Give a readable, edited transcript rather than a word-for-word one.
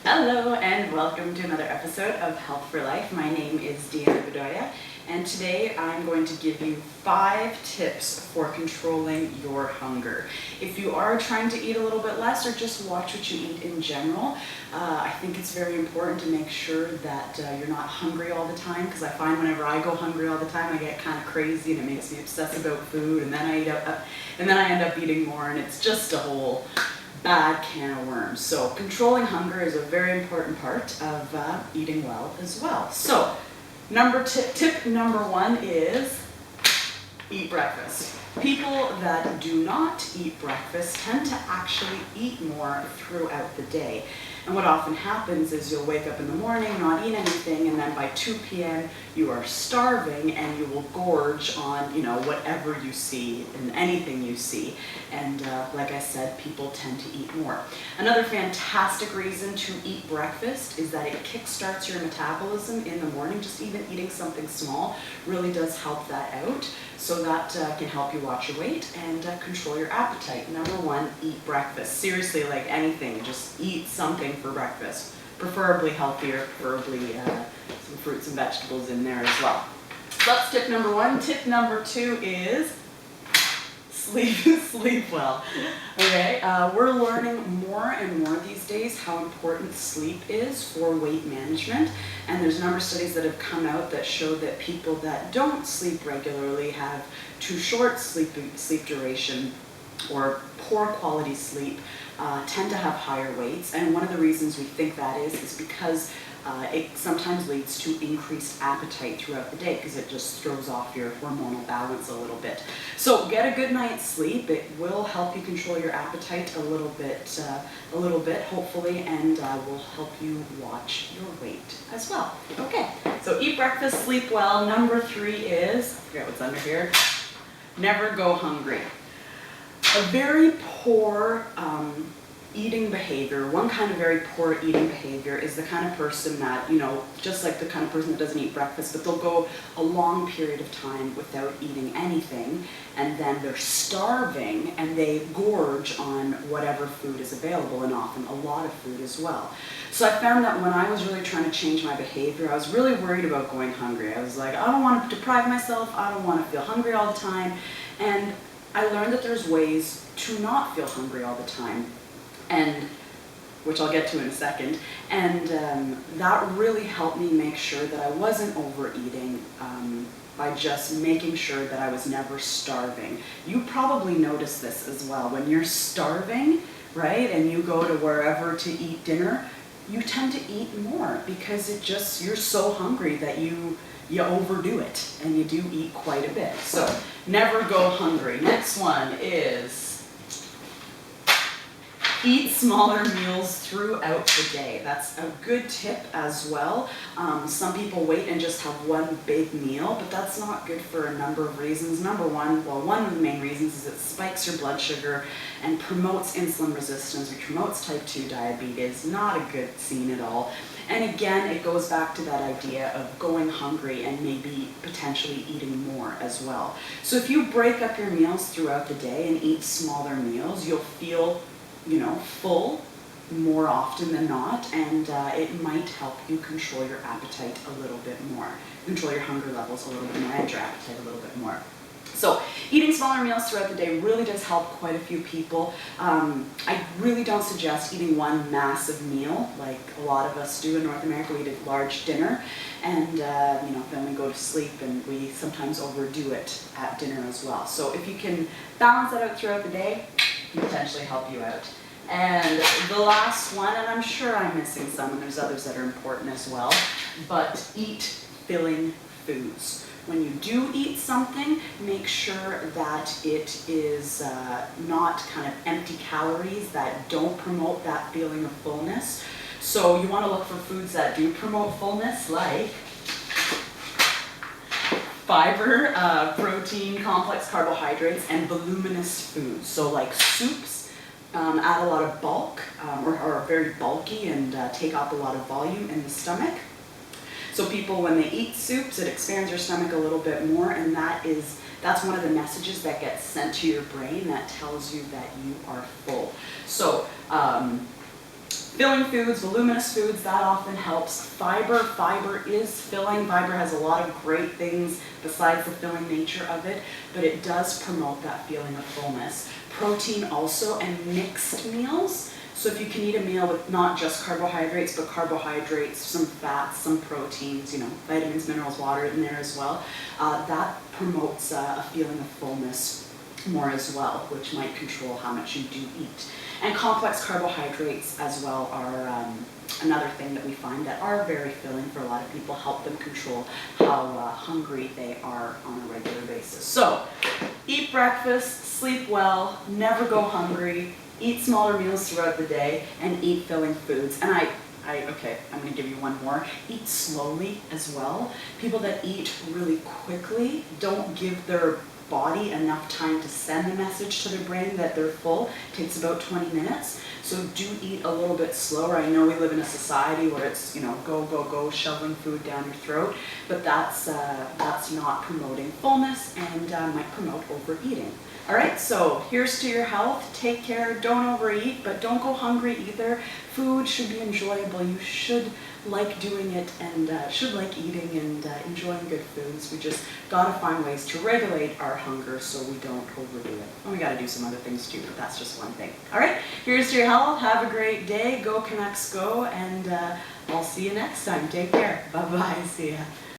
Hello and welcome to another episode of Health for Life. My name is Dianabedoya, and today I'm going to give you 5 tips for controlling your hunger. If you are trying to eat a little bit less or just watch what you eat in general, I think it's very important to make sure that you're not hungry all the time, because I find whenever I go hungry all the time I get kind of crazy and it makes me obsess about food, and then I end up eating more, and it's just a whole bad can of worms. So controlling hunger is a very important part of eating well as well. So tip number 1 is eat breakfast. People that do not eat breakfast tend to actually eat more throughout the day. And what often happens is you'll wake up in the morning, not eat anything, and then by 2 p.m. you are starving and you will gorge on, whatever you see and anything you see. And like I said, people tend to eat more. Another fantastic reason to eat breakfast is that it kickstarts your metabolism in the morning. Just even eating something small really does help that out. So that can help you watch your weight and control your appetite. Number 1, eat breakfast. Seriously, like anything, just eat something for breakfast. Preferably healthier, preferably some fruits and vegetables in there as well. So that's tip number 1. Tip number 2 is sleep well. Okay, we're learning more and more these days how important sleep is for weight management, and there's a number of studies that have come out that show that people that don't sleep regularly have too short sleep duration or poor quality sleep tend to have higher weights. And one of the reasons we think that is because it sometimes leads to increased appetite throughout the day, because it just throws off your hormonal balance a little bit. So get a good night's sleep. It will help you control your appetite a little bit, hopefully, and will help you watch your weight as well. Okay, so eat breakfast, sleep well. Number 3 is, I forget what's under here, never go hungry. A very poor eating behavior, one kind of very poor eating behavior is the kind of person that, just like the kind of person that doesn't eat breakfast, but they'll go a long period of time without eating anything, and then they're starving and they gorge on whatever food is available, and often a lot of food as well. So I found that when I was really trying to change my behavior, I was really worried about going hungry. I was like, I don't want to deprive myself, I don't want to feel hungry all the time, and I learned that there's ways to not feel hungry all the time, and which I'll get to in a second, and that really helped me make sure that I wasn't overeating by just making sure that I was never starving. You probably notice this as well. When you're starving, right, and you go to wherever to eat dinner, you tend to eat more because you're so hungry that you overdo it, and you do eat quite a bit. So never go hungry. Next one is eat smaller meals throughout the day. That's a good tip as well. Some people wait and just have one big meal, but that's not good for a number of reasons. Number 1, one of the main reasons is it spikes your blood sugar and promotes insulin resistance, which promotes type 2 diabetes. Not a good scene at all. And again, it goes back to that idea of going hungry and maybe potentially eating more as well. So if you break up your meals throughout the day and eat smaller meals, you'll feel full more often than not, and it might help you control your appetite a little bit more, control your hunger levels a little bit more, and your appetite a little bit more. So eating smaller meals throughout the day really does help quite a few people. I really don't suggest eating one massive meal like a lot of us do in North America. We eat a large dinner, and then we go to sleep, and we sometimes overdo it at dinner as well. So if you can balance that out throughout the day, it can potentially help you out. And the last one, and I'm sure I'm missing some, and there's others that are important as well, but eat filling foods. When you do eat something, make sure that it is not kind of empty calories that don't promote that feeling of fullness. So you want to look for foods that do promote fullness, like fiber, protein, complex carbohydrates, and voluminous foods. So like soups add a lot of bulk, or are very bulky and take up a lot of volume in the stomach. So people, when they eat soups, it expands your stomach a little bit more, and that's one of the messages that gets sent to your brain that tells you that you are full. So Filling foods, voluminous foods, that often helps. Fiber is filling. Fiber has a lot of great things besides the filling nature of it, but it does promote that feeling of fullness. Protein also, and mixed meals. So if you can eat a meal with not just carbohydrates, but carbohydrates, some fats, some proteins, vitamins, minerals, water in there as well, that promotes a feeling of fullness more as well, which might control how much you do eat. And complex carbohydrates as well are another thing that we find that are very filling for a lot of people, help them control how hungry they are on a regular basis. So eat breakfast, sleep well, never go hungry, eat smaller meals throughout the day, and eat filling foods. And okay, I'm going to give you one more. Eat slowly as well. People that eat really quickly don't give their body enough time to send the message to their brain that they're full. It takes about 20 minutes. So do eat a little bit slower. I know we live in a society where it's, go, shoving food down your throat, but that's not promoting fullness and might promote overeating. All right, so here's to your health. Take care, don't overeat, but don't go hungry either. Food should be enjoyable. You should like doing it and should like eating and enjoying good foods. We just gotta find ways to regulate our hunger so we don't overdo it. And we gotta do some other things too, but that's just one thing. All right, here's to your health. Have a great day. Go Canucks go, and I'll see you next time. Take care. Bye-bye. See ya.